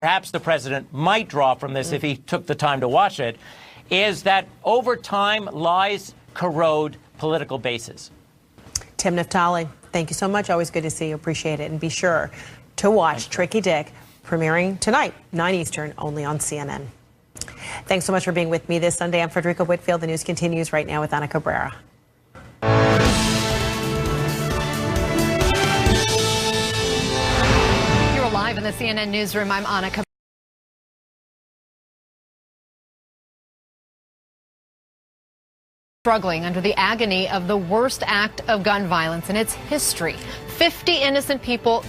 perhaps the president might draw from this if he took the time to watch it, is that over time, lies corrode political bases. Tim Naftali, thank you so much. Always good to see you. Appreciate it. And be sure to watch Tricky Dick, premiering tonight, 9 Eastern, only on CNN. Thanks so much for being with me this Sunday. I'm Frederica Whitfield. The news continues right now with Ana Cabrera. You're live in the CNN newsroom. I'm Ana Cabrera. Struggling under the agony of the worst act of gun violence in its history. 50 innocent people.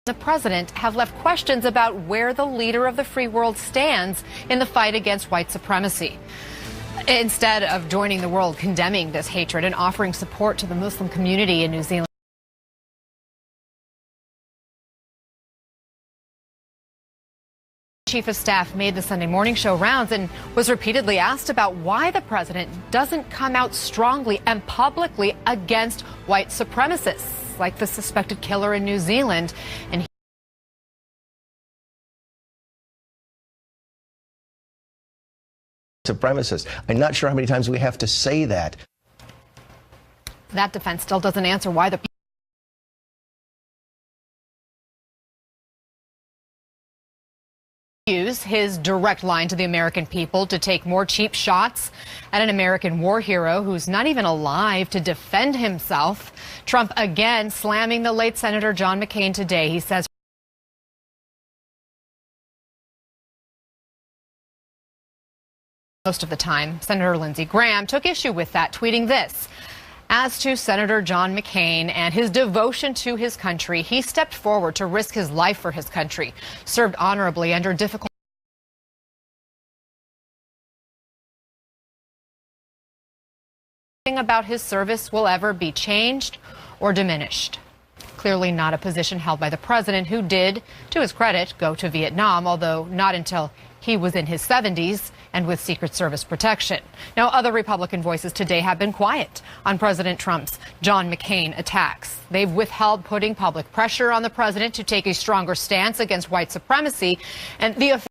The president have left questions about where the leader of the free world stands in the fight against white supremacy. Instead of joining the world condemning this hatred and offering support to the Muslim community in New Zealand, Chief of Staff made the Sunday morning show rounds and was repeatedly asked about why the president doesn't come out strongly and publicly against white supremacists, like the suspected killer in New Zealand. And supremacists. I'm not sure how many times we have to say that. That defense still doesn't answer why the use his direct line to the American people to take more cheap shots at an American war hero who's not even alive to defend himself. Trump again slamming the late Senator John McCain today. He says most of the time. Senator Lindsey Graham took issue with that, tweeting this. As to Senator John McCain and his devotion to his country, he stepped forward to risk his life for his country, served honorably under difficult about his service will ever be changed or diminished. Clearly not a position held by the president, who did, to his credit, go to Vietnam, although not until he was in his 70s and with Secret Service protection. Now, other Republican voices today have been quiet on President Trump's John McCain attacks. They've withheld putting public pressure on the president to take a stronger stance against white supremacy, and the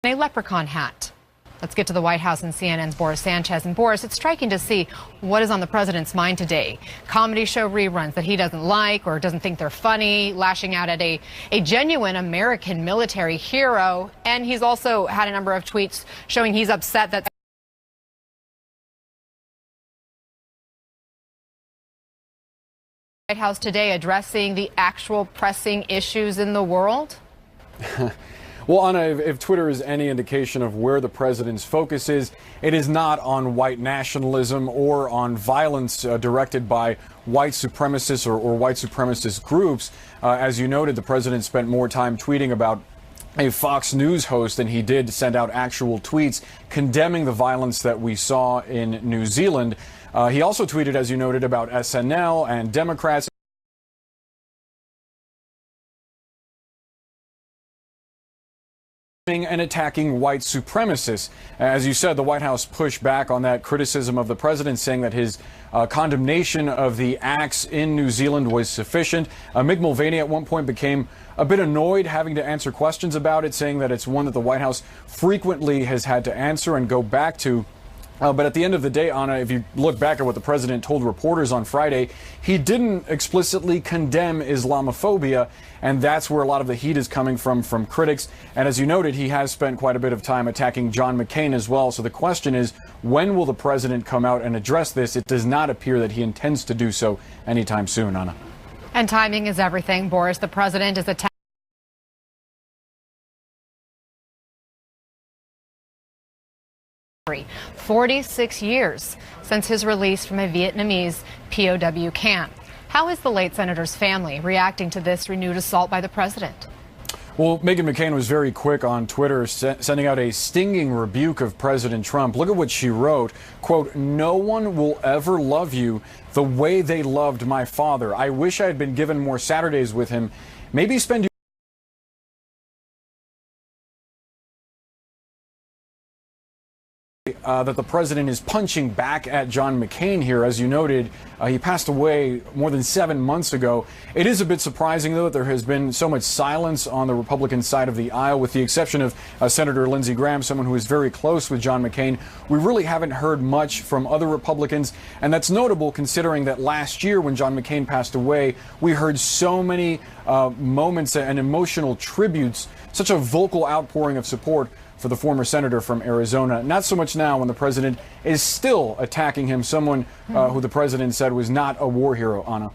a leprechaun hat. Let's get to the White House and CNN's Boris Sanchez. And Boris, it's striking to see what is on the president's mind today. Comedy show reruns that he doesn't like or doesn't think they're funny, lashing out at a genuine American military hero. And he's also had a number of tweets showing he's upset that White House today addressing the actual pressing issues in the world. Well, Anna, if Twitter is any indication of where the president's focus is, it is not on white nationalism or on violence directed by white supremacists or white supremacist groups. As you noted, the president spent more time tweeting about a Fox News host than he did send out actual tweets condemning the violence that we saw in New Zealand. He also tweeted, as you noted, about SNL and Democrats and attacking white supremacists. As you said, the White House pushed back on that criticism of the president, saying that his condemnation of the acts in New Zealand was sufficient. Mick Mulvaney at one point became a bit annoyed having to answer questions about it, saying that it's one that the White House frequently has had to answer and go back to. But at the end of the day, Anna, if you look back at what the president told reporters on Friday, he didn't explicitly condemn Islamophobia, and that's where a lot of the heat is coming from critics. And as you noted, he has spent quite a bit of time attacking John McCain as well. So the question is, when will the president come out and address this? It does not appear that he intends to do so anytime soon, Anna. And timing is everything, Boris. The president is attacking 46 years since his release from a Vietnamese POW camp. How is the late senator's family reacting to this renewed assault by the president? Well, Meghan McCain was very quick on Twitter, sending out a stinging rebuke of President Trump. Look at what she wrote. Quote, "No one will ever love you the way they loved my father. I wish I had been given more Saturdays with him. Maybe spend that the president is punching back at John McCain here. As you noted, he passed away more than 7 months ago. It is a bit surprising, though, that there has been so much silence on the Republican side of the aisle, with the exception of Senator Lindsey Graham, someone who is very close with John McCain. We really haven't heard much from other Republicans, and that's notable considering that last year when John McCain passed away, we heard so many moments and emotional tributes, such a vocal outpouring of support for the former senator from Arizona. Not so much now when the president is still attacking him, someone who the president said was not a war hero, Anna.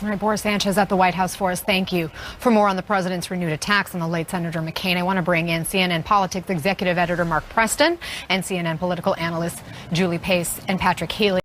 All right, Boris Sanchez at the White House for us. Thank you. For more on the president's renewed attacks on the late Senator McCain, I want to bring in CNN politics executive editor Mark Preston and CNN political analysts Julie Pace and Patrick Healy.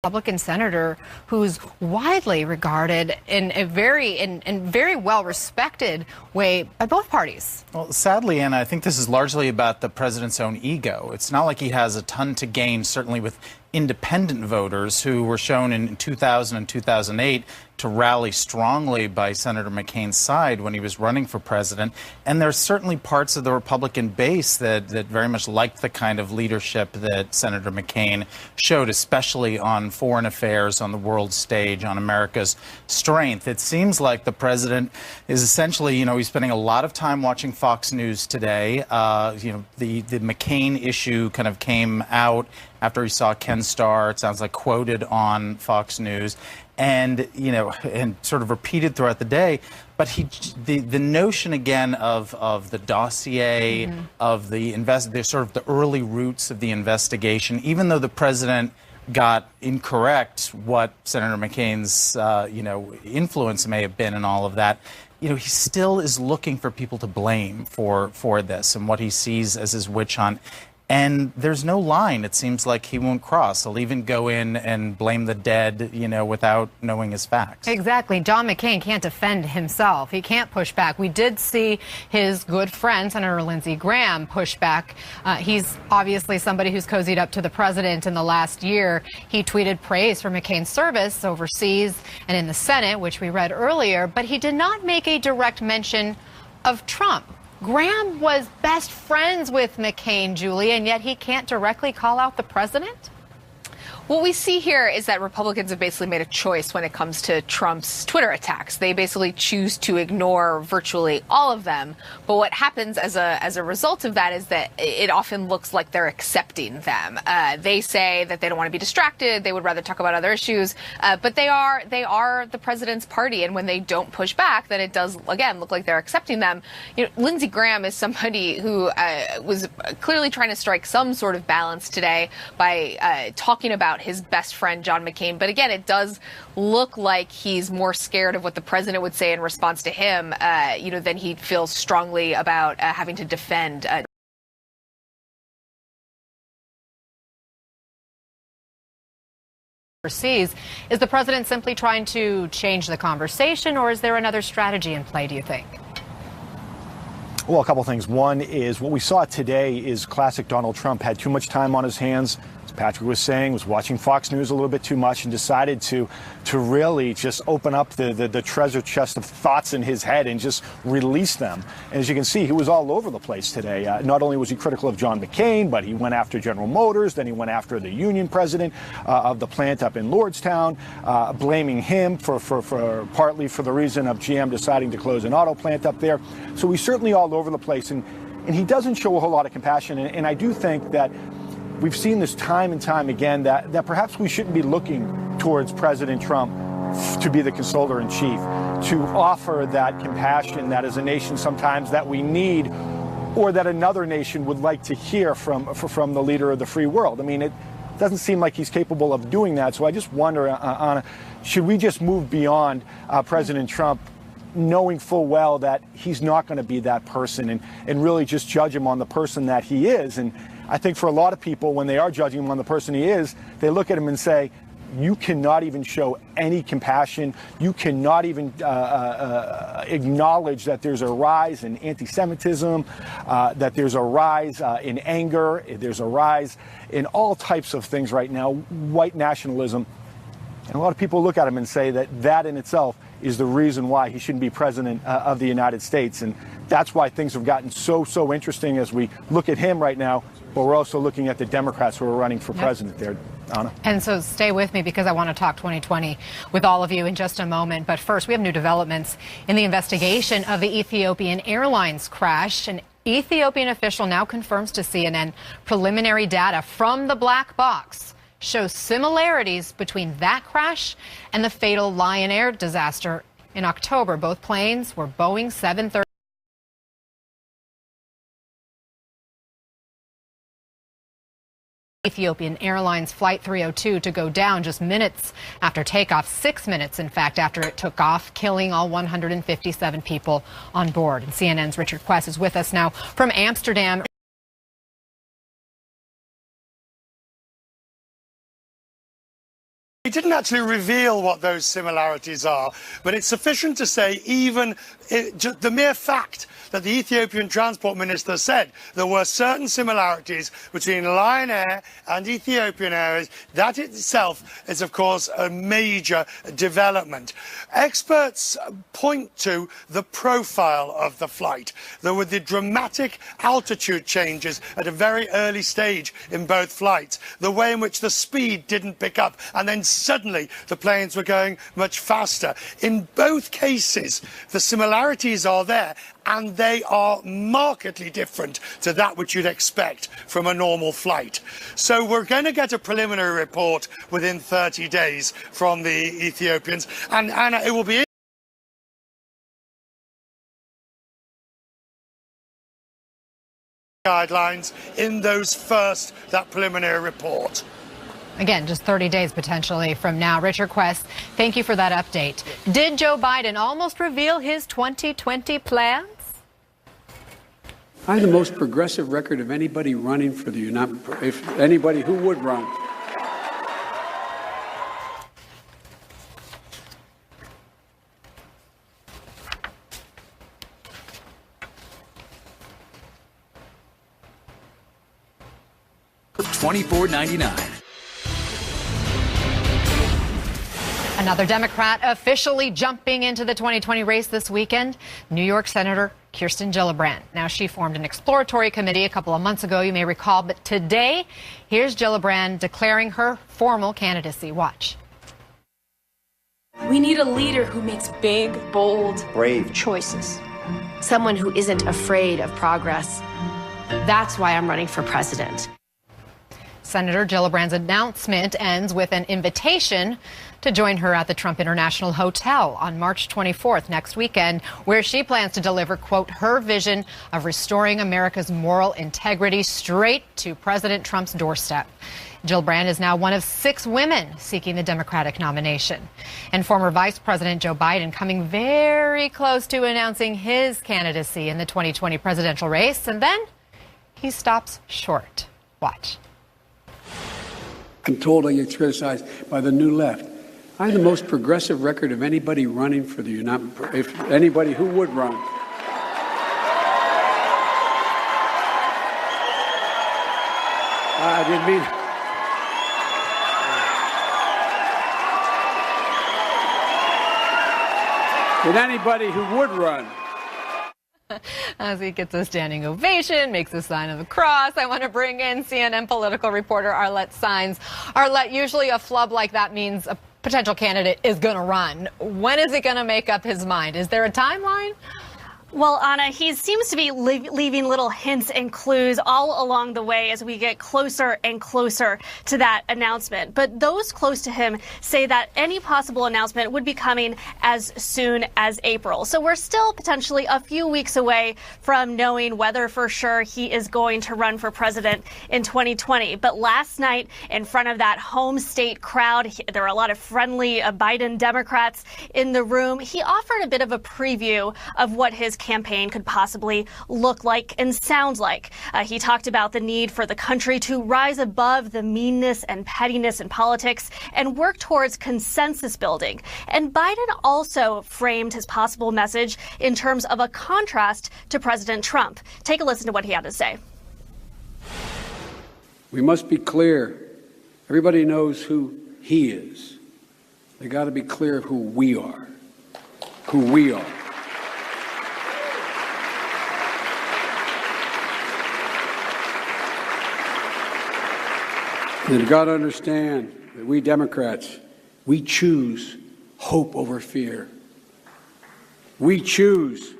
Republican senator who's widely regarded in a very well respected way by both parties. Well, sadly, Anna, I think this is largely about the president's own ego. It's not like he has a ton to gain, certainly with independent voters who were shown in 2000 and 2008 to rally strongly by Senator McCain's side when he was running for president. And there's certainly parts of the Republican base that very much liked the kind of leadership that Senator McCain showed, especially on foreign affairs, on the world stage, on America's strength. It seems like the president is essentially, he's spending a lot of time watching Fox News today. The McCain issue kind of came out after he saw Ken Starr, it sounds like, quoted on Fox News, and and sort of repeated throughout the day. But the notion again of the dossier, of the sort of the early roots of the investigation, even though the president got incorrect what Senator McCain's influence may have been in all of that, he still is looking for people to blame for this and what he sees as his witch hunt. And there's no line, it seems like, he won't cross. He'll even go in and blame the dead, without knowing his facts. Exactly. John McCain can't defend himself. He can't push back. We did see his good friend, Senator Lindsey Graham, push back. He's obviously somebody who's cozied up to the president in the last year. He tweeted praise for McCain's service overseas and in the Senate, which we read earlier, but he did not make a direct mention of Trump. Graham was best friends with McCain, Julie, and yet he can't directly call out the president? What we see here is that Republicans have basically made a choice when it comes to Trump's Twitter attacks. They basically choose to ignore virtually all of them. But what happens as a result of that is that it often looks like they're accepting them. They say that they don't want to be distracted. They would rather talk about other issues. But they are the president's party. And when they don't push back, then it does, again, look like they're accepting them. Lindsey Graham is somebody who was clearly trying to strike some sort of balance today by talking about his best friend, John McCain. But again, it does look like he's more scared of what the president would say in response to him, than he feels strongly about having to defend. Overseas. Is the president simply trying to change the conversation, or is there another strategy in play, do you think? Well, a couple things. One is what we saw today is classic Donald Trump. Had too much time on his hands. Patrick was saying, was watching Fox News a little bit too much and decided to really just open up the treasure chest of thoughts in his head and just release them. And as you can see, he was all over the place today. Not only was he critical of John McCain, but he went after General Motors. Then he went after the union president of the plant up in Lordstown, blaming him for partly for the reason of GM deciding to close an auto plant up there. So he's certainly all over the place. And he doesn't show a whole lot of compassion. And I do think that we've seen this time and time again that perhaps we shouldn't be looking towards President Trump to be the consoler-in-chief, to offer that compassion that as a nation sometimes that we need, or that another nation would like to hear from the leader of the free world. I mean, it doesn't seem like he's capable of doing that. So I just wonder, Anna, should we just move beyond President Trump, knowing full well that he's not going to be that person, and really just judge him on the person that he is? And I think for a lot of people, when they are judging him on the person he is, they look at him and say, you cannot even show any compassion. You cannot even acknowledge that there's a rise in anti-Semitism, that there's a rise in anger, there's a rise in all types of things right now, white nationalism. And a lot of people look at him and say that that in itself is the reason why he shouldn't be president of the United States. And that's why things have gotten so interesting as we look at him right now, but we're also looking at the Democrats who are running for president there. Anna. And so stay with me because I want to talk 2020 with all of you in just a moment. But first, we have new developments in the investigation of the Ethiopian Airlines crash. An Ethiopian official now confirms to CNN preliminary data from the black box shows similarities between that crash and the fatal Lion Air disaster in October. Both planes were Boeing 737. Ethiopian Airlines Flight 302 to go down just minutes after takeoff, 6 minutes, in fact, after it took off, killing all 157 people on board. And CNN's Richard Quest is with us now from Amsterdam. He didn't actually reveal what those similarities are, but it's sufficient to say even the mere fact that the Ethiopian transport minister said there were certain similarities between Lion Air and Ethiopian Airways, that itself is, of course, a major development. Experts point to the profile of the flight. There were the dramatic altitude changes at a very early stage in both flights, the way in which the speed didn't pick up, and then suddenly the planes were going much faster. In both cases, the similarities are there, and they are markedly different to that which you'd expect from a normal flight. So we're going to get a preliminary report within 30 days from the Ethiopians, and it will be guidelines in that preliminary report. Again, just 30 days potentially from now. Richard Quest, thank you for that update. Did Joe Biden almost reveal his 2020 plans? I have the most progressive record of anybody running for the United States, if anybody who would run. $24.99. Another Democrat officially jumping into the 2020 race this weekend, New York Senator Kirsten Gillibrand. Now, she formed an exploratory committee a couple of months ago, you may recall, but today, here's Gillibrand declaring her formal candidacy. Watch. We need a leader who makes big, bold, brave choices. Someone who isn't afraid of progress. That's why I'm running for president. Senator Gillibrand's announcement ends with an invitation to join her at the Trump International Hotel on March 24th, next weekend, where she plans to deliver, quote, her vision of restoring America's moral integrity straight to President Trump's doorstep. Gillibrand is now one of 6 women seeking the Democratic nomination. And former Vice President Joe Biden coming very close to announcing his candidacy in the 2020 presidential race, and then he stops short. Watch. I'm told I get criticized by the new left. I have the most progressive record of anybody running for the United States, if anybody who would run. I didn't mean with anybody who would run. As he gets a standing ovation, makes a sign of the cross, I want to bring in CNN political reporter Arlette Saenz. Arlette, usually a flub like that means a potential candidate is going to run. When is he going to make up his mind? Is there a timeline? Well, Anna, he seems to be leaving little hints and clues all along the way as we get closer and closer to that announcement. But those close to him say that any possible announcement would be coming as soon as April. So we're still potentially a few weeks away from knowing whether for sure he is going to run for president in 2020. But last night, in front of that home state crowd, there were a lot of friendly Biden Democrats in the room. He offered a bit of a preview of what his campaign could possibly look like and sound like. He talked about the need for the country to rise above the meanness and pettiness in politics and work towards consensus building. And Biden also framed his possible message in terms of a contrast to President Trump. Take a listen to what he had to say. We must be clear. Everybody knows who he is. They got to be clear who we are. Who we are. They've got to understand that we Democrats, we choose hope over fear. We choose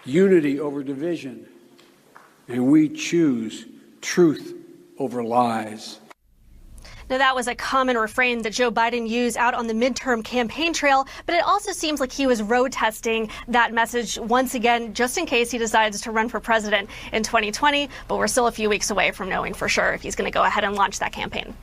unity over division. And we choose truth over lies. Now, that was a common refrain that Joe Biden used out on the midterm campaign trail, but it also seems like he was road testing that message once again, just in case he decides to run for president in 2020. But we're still a few weeks away from knowing for sure if he's going to go ahead and launch that campaign.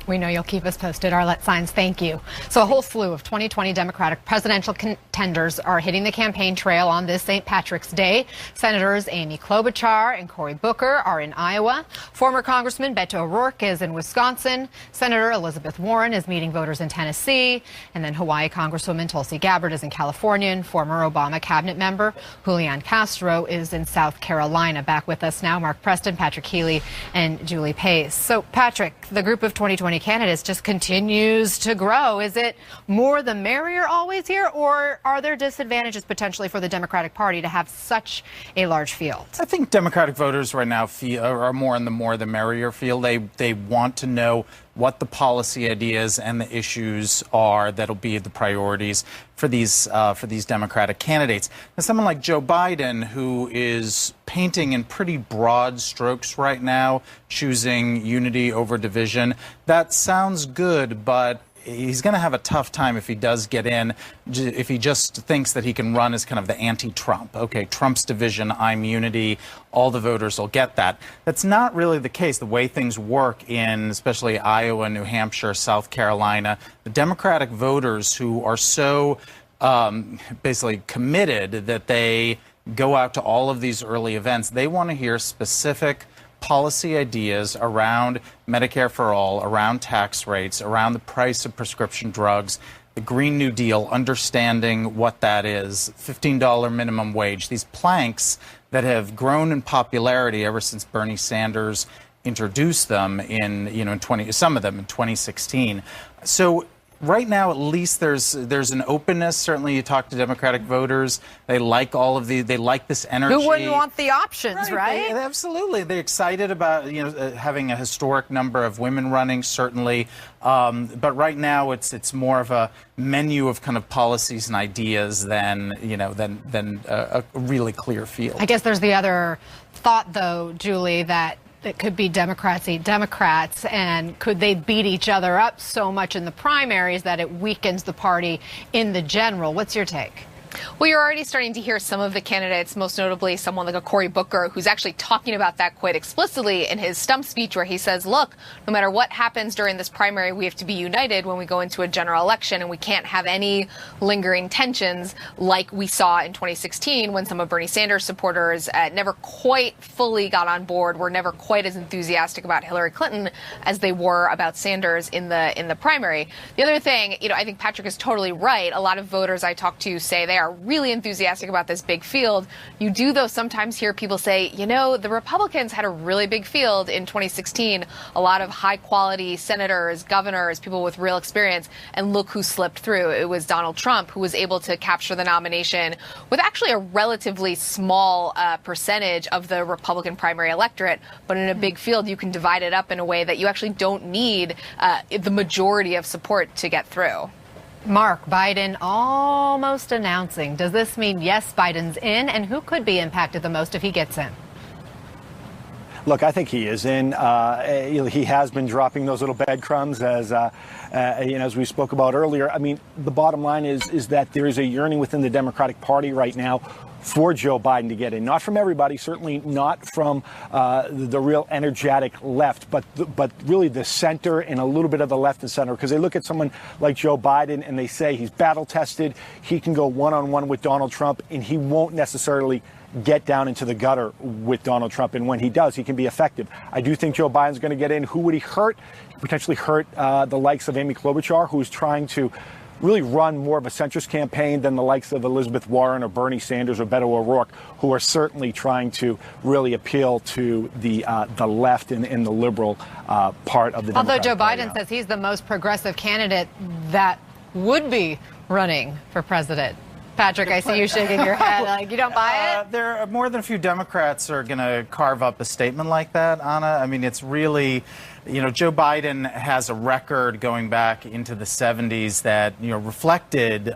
We know you'll keep us posted. Arlette Saenz, thank you. So a whole slew of 2020 Democratic presidential contenders are hitting the campaign trail on this St. Patrick's Day. Senators Amy Klobuchar and Cory Booker are in Iowa. Former Congressman Beto O'Rourke is in Wisconsin. Senator Elizabeth Warren is meeting voters in Tennessee. And then Hawaii Congresswoman Tulsi Gabbard is in California. And former Obama cabinet member Julian Castro is in South Carolina. Back with us now, Mark Preston, Patrick Healy, and Julie Pace. So, Patrick, the group of 2020 candidates just continues to grow. Is it more the merrier always here, or are there disadvantages potentially for the Democratic Party to have such a large field? I think Democratic voters right now are more in the more the merrier field. They want to know what the policy ideas and the issues are that'll be the priorities for these Democratic candidates. Now, someone like Joe Biden, who is painting in pretty broad strokes right now, choosing unity over division, that sounds good, but he's going to have a tough time if he does get in, if he just thinks that he can run as kind of the anti-Trump. Okay, Trump's division, I'm unity, all the voters will get that. That's not really the case. The way things work in especially Iowa, New Hampshire, South Carolina, the Democratic voters who are so basically committed that they go out to all of these early events, they want to hear specific policy ideas around Medicare for all, around tax rates, around the price of prescription drugs, the Green New Deal, understanding what that is, $15 minimum wage, these planks that have grown in popularity ever since Bernie Sanders introduced them in some of them in 2016. So right now, at least there's an openness. Certainly, you talk to Democratic voters; they like they like this energy. Who wouldn't want the options, right? Absolutely, they're excited about having a historic number of women running. Certainly, but right now it's more of a menu of kind of policies and ideas than a really clear field. I guess there's the other thought, though, Julie, that it could be Democrats eat Democrats, and could they beat each other up so much in the primaries that it weakens the party in the general? What's your take? Well, you're already starting to hear some of the candidates, most notably someone like a Cory Booker, who's actually talking about that quite explicitly in his stump speech, where he says, look, no matter what happens during this primary, we have to be united when we go into a general election, and we can't have any lingering tensions like we saw in 2016 when some of Bernie Sanders supporters never quite fully got on board, were never quite as enthusiastic about Hillary Clinton as they were about Sanders in the primary. The other thing, I think Patrick is totally right. A lot of voters I talk to say they are really enthusiastic about this big field. You do, though, sometimes hear people say, the Republicans had a really big field in 2016, a lot of high-quality senators, governors, people with real experience, and look who slipped through. It was Donald Trump who was able to capture the nomination with actually a relatively small percentage of the Republican primary electorate, but in a big field, you can divide it up in a way that you actually don't need the majority of support to get through. Mark, Biden almost announcing. Does this mean, yes, Biden's in? And who could be impacted the most if he gets in? Look, I think he is in. He has been dropping those little breadcrumbs as we spoke about earlier. I mean, the bottom line is that there is a yearning within the Democratic Party right now for Joe Biden to get in. Not from everybody, certainly not from the real energetic left, but really the center and a little bit of the left and center, because they look at someone like Joe Biden and they say he's battle tested, he can go one-on-one with Donald Trump, and he won't necessarily get down into the gutter with Donald Trump. And when he does, he can be effective. I do think Joe Biden's going to get in. Who would he hurt? Potentially hurt the likes of Amy Klobuchar, who's trying to really run more of a centrist campaign than the likes of Elizabeth Warren or Bernie Sanders or Beto O'Rourke, who are certainly trying to really appeal to the left and the liberal part of the Democratic Although Joe Party Biden says he's the most progressive candidate that would be running for president. Patrick, I see you shaking your head like you don't buy it. There are more than a few Democrats are going to carve up a statement like that, Anna. I mean, it's really, Joe Biden has a record going back into the 70s that, reflected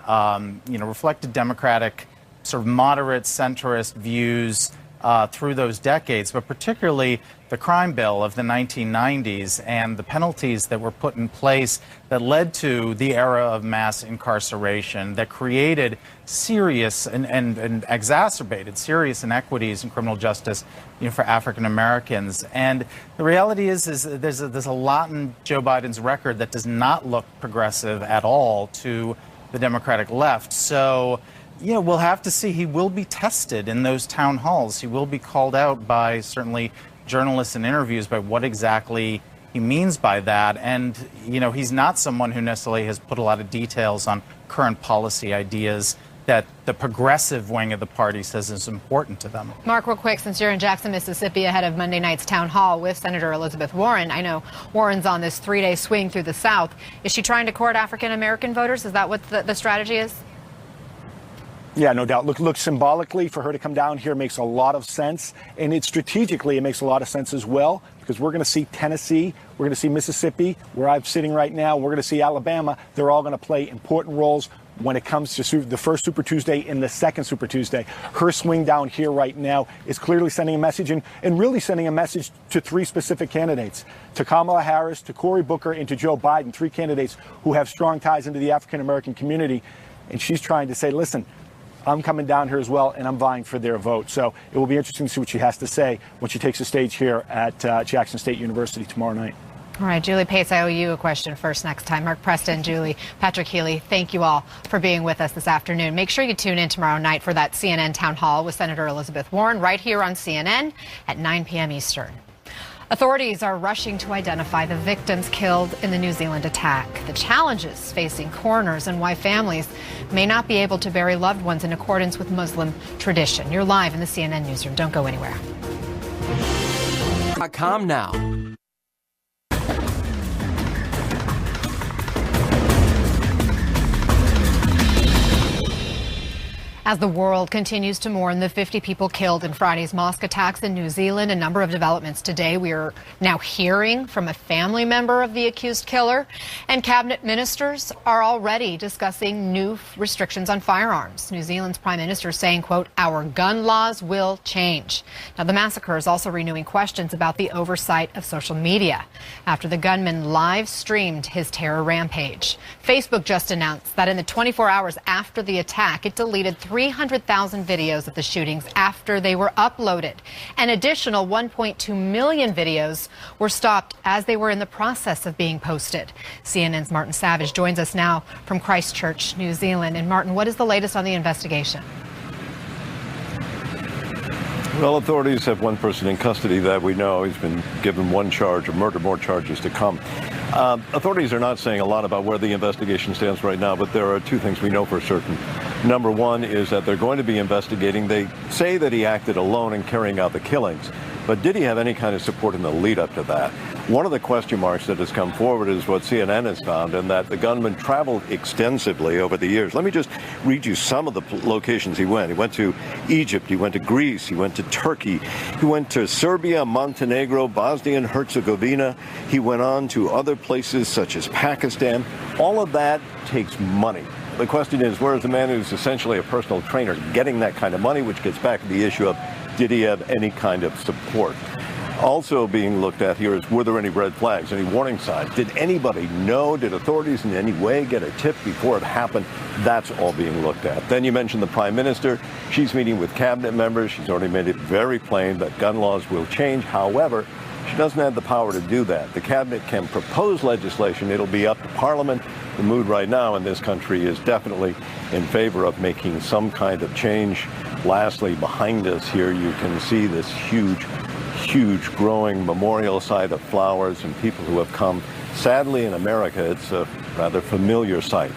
Democratic sort of moderate centrist views through those decades, but particularly the crime bill of the 1990s and the penalties that were put in place that led to the era of mass incarceration that created serious and exacerbated serious inequities in criminal justice for African Americans. And the reality is there's a lot in Joe Biden's record that does not look progressive at all to the Democratic left. So we'll have to see. He will be tested in those town halls. He will be called out by certainly journalists in interviews by what exactly he means by that. And, he's not someone who necessarily has put a lot of details on current policy ideas that the progressive wing of the party says is important to them. Mark, real quick, since you're in Jackson, Mississippi, ahead of Monday night's town hall with Senator Elizabeth Warren, I know Warren's on this 3-day swing through the South. Is she trying to court African-American voters? Is that what the strategy is? Yeah, no doubt. Look, symbolically, for her to come down here makes a lot of sense. And strategically, it makes a lot of sense as well, because we're going to see Tennessee, we're going to see Mississippi, where I'm sitting right now, we're going to see Alabama. They're all going to play important roles when it comes to the first Super Tuesday and the second Super Tuesday. Her swing down here right now is clearly sending a message and really sending a message to 3 specific candidates, to Kamala Harris, to Cory Booker, and to Joe Biden, 3 candidates who have strong ties into the African-American community. And she's trying to say, listen, I'm coming down here as well, and I'm vying for their vote. So it will be interesting to see what she has to say when she takes the stage here at Jackson State University tomorrow night. All right, Julie Pace, I owe you a question first next time. Mark Preston, Julie, Patrick Healy, thank you all for being with us this afternoon. Make sure you tune in tomorrow night for that CNN town hall with Senator Elizabeth Warren right here on CNN at 9 p.m. Eastern. Authorities are rushing to identify the victims killed in the New Zealand attack, the challenges facing coroners, and why families may not be able to bury loved ones in accordance with Muslim tradition. You're live in the CNN Newsroom. Don't go anywhere. .com now. As the world continues to mourn the 50 people killed in Friday's mosque attacks in New Zealand, a number of developments today. We are now hearing from a family member of the accused killer, and cabinet ministers are already discussing new restrictions on firearms. New Zealand's prime minister saying, quote, "Our gun laws will change." Now, the massacre is also renewing questions about the oversight of social media after the gunman live streamed his terror rampage. Facebook just announced that in the 24 hours after the attack, it deleted 300,000 videos of the shootings after they were uploaded. An additional 1.2 million videos were stopped as they were in the process of being posted. CNN's Martin Savage joins us now from Christchurch, New Zealand. And Martin, what is the latest on the investigation? Well, authorities have one person in custody that we know. He's been given one charge of murder, more charges to come. Authorities are not saying a lot about where the investigation stands right now, but there are 2 things we know for certain. Number one is that they're going to be investigating. They say that he acted alone in carrying out the killings, but did he have any kind of support in the lead up to that? One of the question marks that has come forward is what CNN has found, and that the gunman traveled extensively over the years. Let me just read you some of the locations he went. He went to Egypt, he went to Greece, he went to Turkey, he went to Serbia, Montenegro, Bosnia and Herzegovina. He went on to other places such as Pakistan. All of that takes money. The question is, where is the man who's essentially a personal trainer getting that kind of money, which gets back to the issue of, did he have any kind of support? Also being looked at here is, were there any red flags, any warning signs? Did anybody know? Did authorities in any way get a tip before it happened? That's all being looked at. Then you mentioned the Prime Minister. She's meeting with cabinet members. She's already made it very plain that gun laws will change. However, she doesn't have the power to do that. The cabinet can propose legislation. It'll be up to Parliament. The mood right now in this country is definitely in favor of making some kind of change. Lastly, behind us here, you can see this huge growing memorial site of flowers and people who have come. Sadly, in America, it's a rather familiar sight.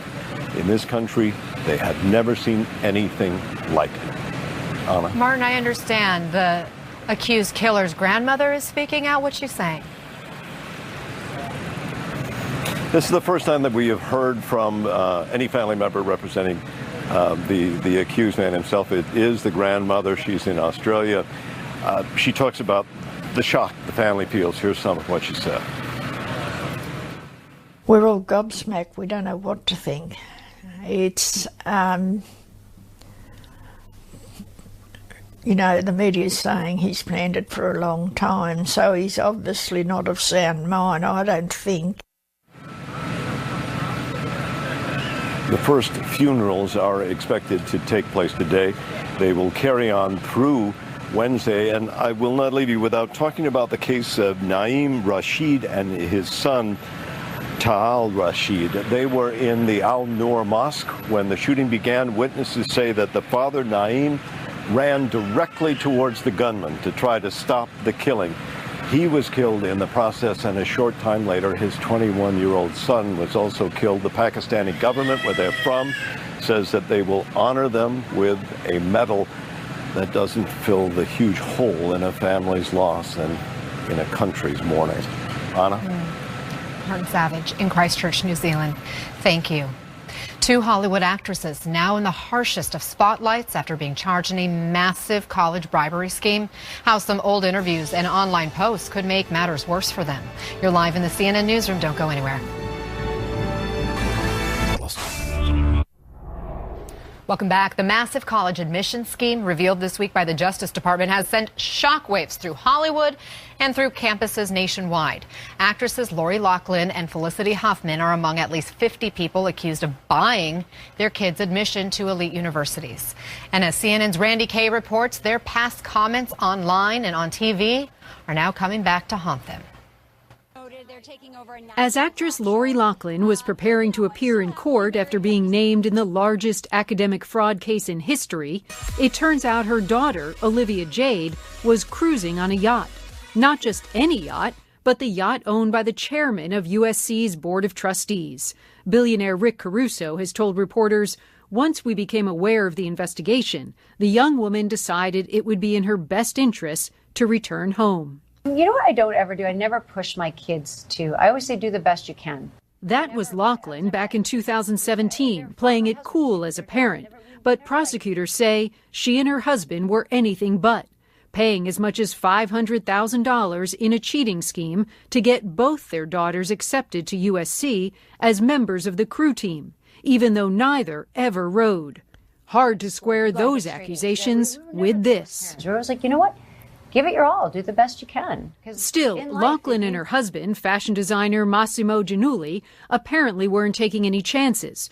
In this country, they have never seen anything like it. Anna? Martin, I understand the accused killer's grandmother is speaking out. What's she saying? This is the first time that we have heard from any family member representing the accused man himself. It is the grandmother. She's in Australia. She talks about the shock the family feels. Here's some of what she said. We're all gobsmacked. We don't know what to think. It's, you know, the media's saying he's planned it for a long time, so he's obviously not of sound mind, I don't think. The first funerals are expected to take place today. They will carry on through Wednesday, and I will not leave you without talking about the case of Naeem Rashid and his son, Tahal Rashid. They were in the Al Noor Mosque when the shooting began. Witnesses say that the father, Naeem, ran directly towards the gunman to try to stop the killing. He was killed in the process, and a short time later, his 21-year-old son was also killed. The Pakistani government, where they're from, says that they will honor them with a medal that doesn't fill the huge hole in a family's loss and in a country's mourning. Anna? Martin Savage in Christchurch, New Zealand. Thank you. Two Hollywood actresses now in the harshest of spotlights after being charged in a massive college bribery scheme. How some old interviews and online posts could make matters worse for them. You're live in the CNN Newsroom. Don't go anywhere. Welcome back. The massive college admissions scheme revealed this week by the Justice Department has sent shockwaves through Hollywood and through campuses nationwide. Actresses Lori Loughlin and Felicity Huffman are among at least 50 people accused of buying their kids' admission to elite universities. And as CNN's Randy Kay reports, their past comments online and on TV are now coming back to haunt them. As actress Lori Loughlin was preparing to appear in court after being named in the largest academic fraud case in history, it turns out her daughter, Olivia Jade, was cruising on a yacht. Not just any yacht, but the yacht owned by the chairman of USC's Board of Trustees. Billionaire Rick Caruso has told reporters, once we became aware of the investigation, the young woman decided it would be in her best interest to return home. You know what I don't ever do? I never push my kids to. I always say do the best you can. That was Loughlin back in 2017, playing it cool as a parent. But prosecutors say she and her husband were anything but, paying as much as $500,000 in a cheating scheme to get both their daughters accepted to USC as members of the crew team, even though neither ever rode. Hard to square those accusations with this. I was like, you know what? Give it your all. Do the best you can. Still, Loughlin and her husband, fashion designer Massimo Giannulli, apparently weren't taking any chances.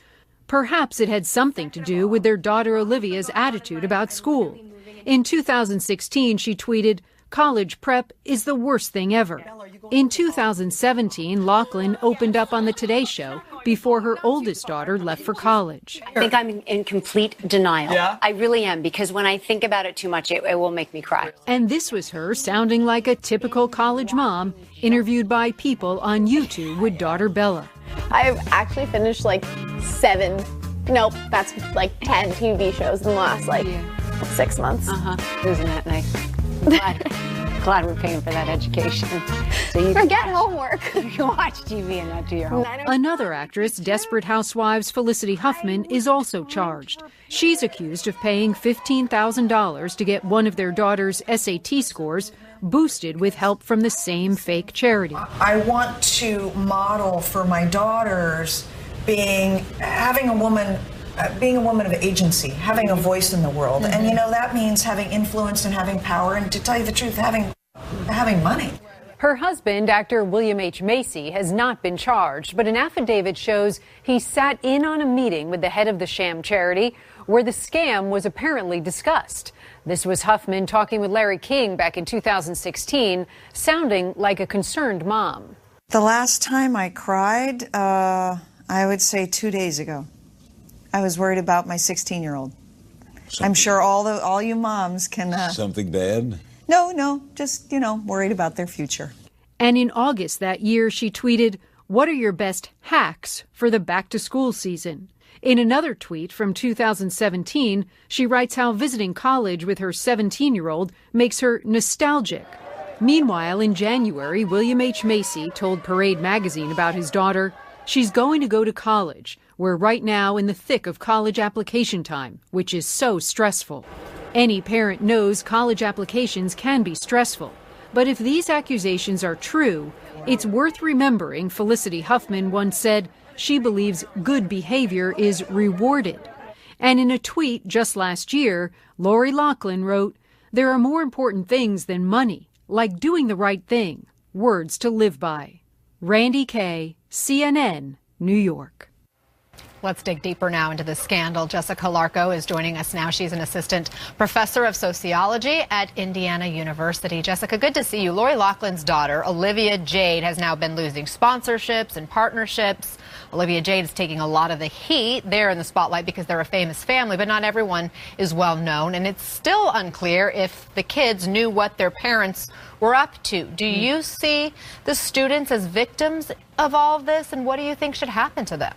Perhaps it had something to do with their daughter Olivia's attitude about school. In 2016, she tweeted, "College prep is the worst thing ever." In 2017, Loughlin opened up on the Today Show before her oldest daughter left for college. I think I'm in complete denial. Yeah? I really am, because when I think about it too much, it will make me cry. And this was her sounding like a typical college mom, interviewed by People on YouTube with daughter Bella. I've actually finished like 10 TV shows in the last 6 months. Isn't that nice? Glad we're paying for that education. So you forget homework. You can watch TV and not do your homework. Another actress, Desperate Housewives Felicity Huffman, is also charged. She's accused of paying $15,000 to get one of their daughter's SAT scores boosted with help from the same fake charity. I want to model for my daughters having a woman of agency, having a voice in the world. And that means having influence and having power, and to tell you the truth, having money. Her husband, actor William H. Macy, has not been charged, but an affidavit shows he sat in on a meeting with the head of the sham charity where the scam was apparently discussed. This was Huffman talking with Larry King back in 2016, sounding like a concerned mom. The last time I cried, I would say 2 days ago. I was worried about my 16-year-old. I'm sure all you moms can... Something bad? No, just, worried about their future. And in August that year, she tweeted, "What are your best hacks for the back-to-school season?" In another tweet from 2017, she writes how visiting college with her 17-year-old makes her nostalgic. Meanwhile, in January, William H. Macy told Parade magazine about his daughter, She's going to go to college. We're right now in the thick of college application time, which is so stressful. Any parent knows college applications can be stressful. But if these accusations are true, it's worth remembering Felicity Huffman once said she believes good behavior is rewarded. And in a tweet just last year, Lori Loughlin wrote, "There are more important things than money, like doing the right thing, words to live by." Randy Kay, CNN, New York. Let's dig deeper now into the scandal. Jessica Larco is joining us now. She's an assistant professor of sociology at Indiana University. Jessica, good to see you. Lori Loughlin's daughter, Olivia Jade, has now been losing sponsorships and partnerships. Olivia Jade is taking a lot of the heat. They're in the spotlight because they're a famous family, but not everyone is well known. And it's still unclear if the kids knew what their parents were up to. Do you see the students as victims of all of this? And what do you think should happen to them?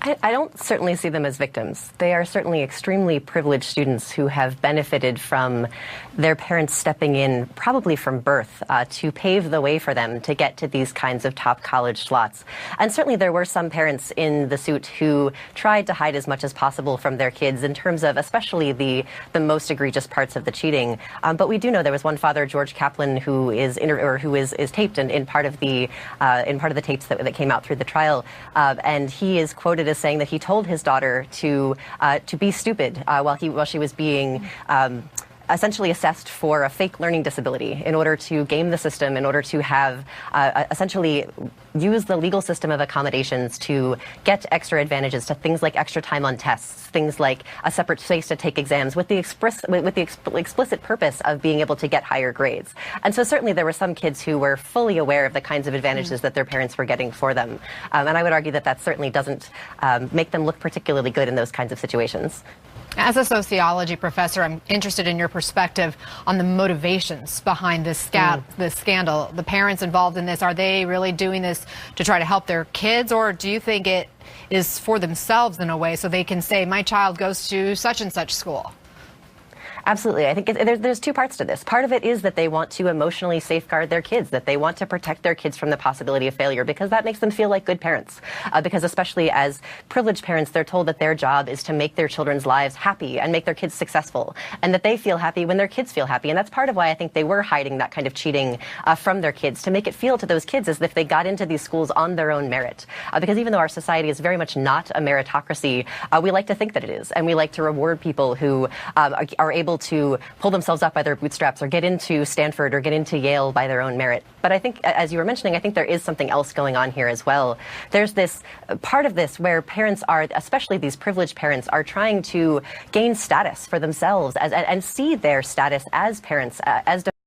I don't certainly see them as victims. They are certainly extremely privileged students who have benefited from their parents stepping in, probably from birth, to pave the way for them to get to these kinds of top college slots. And certainly there were some parents in the suit who tried to hide as much as possible from their kids in terms of especially the most egregious parts of the cheating. But we do know there was one father, George Kaplan, who is taped in part of the tapes that came out through the trial, and he is quoted as saying that he told his daughter to be stupid while she was being essentially assessed for a fake learning disability in order to game the system, in order to have essentially use the legal system of accommodations to get extra advantages, to things like extra time on tests, things like a separate space to take exams, with the explicit purpose of being able to get higher grades. And so certainly there were some kids who were fully aware of the kinds of advantages that their parents were getting for them. And I would argue that certainly doesn't make them look particularly good in those kinds of situations. As a sociology professor, I'm interested in your perspective on the motivations behind this scandal. The parents involved in this, are they really doing this to try to help their kids, or do you think it is for themselves in a way so they can say, my child goes to such and such school? Absolutely. I think there's two parts to this. Part of it is that they want to emotionally safeguard their kids, that they want to protect their kids from the possibility of failure, because that makes them feel like good parents. Because especially as privileged parents, they're told that their job is to make their children's lives happy and make their kids successful, and that they feel happy when their kids feel happy. And that's part of why I think they were hiding that kind of cheating from their kids, to make it feel to those kids as if they got into these schools on their own merit. Because even though our society is very much not a meritocracy, we like to think that it is, and we like to reward people who are able to pull themselves up by their bootstraps or get into Stanford or get into Yale by their own merit. But I think, as you were mentioning, I think there is something else going on here as well. There's this part of this where parents are, especially these privileged parents, are trying to gain status for themselves and see their status as parents, as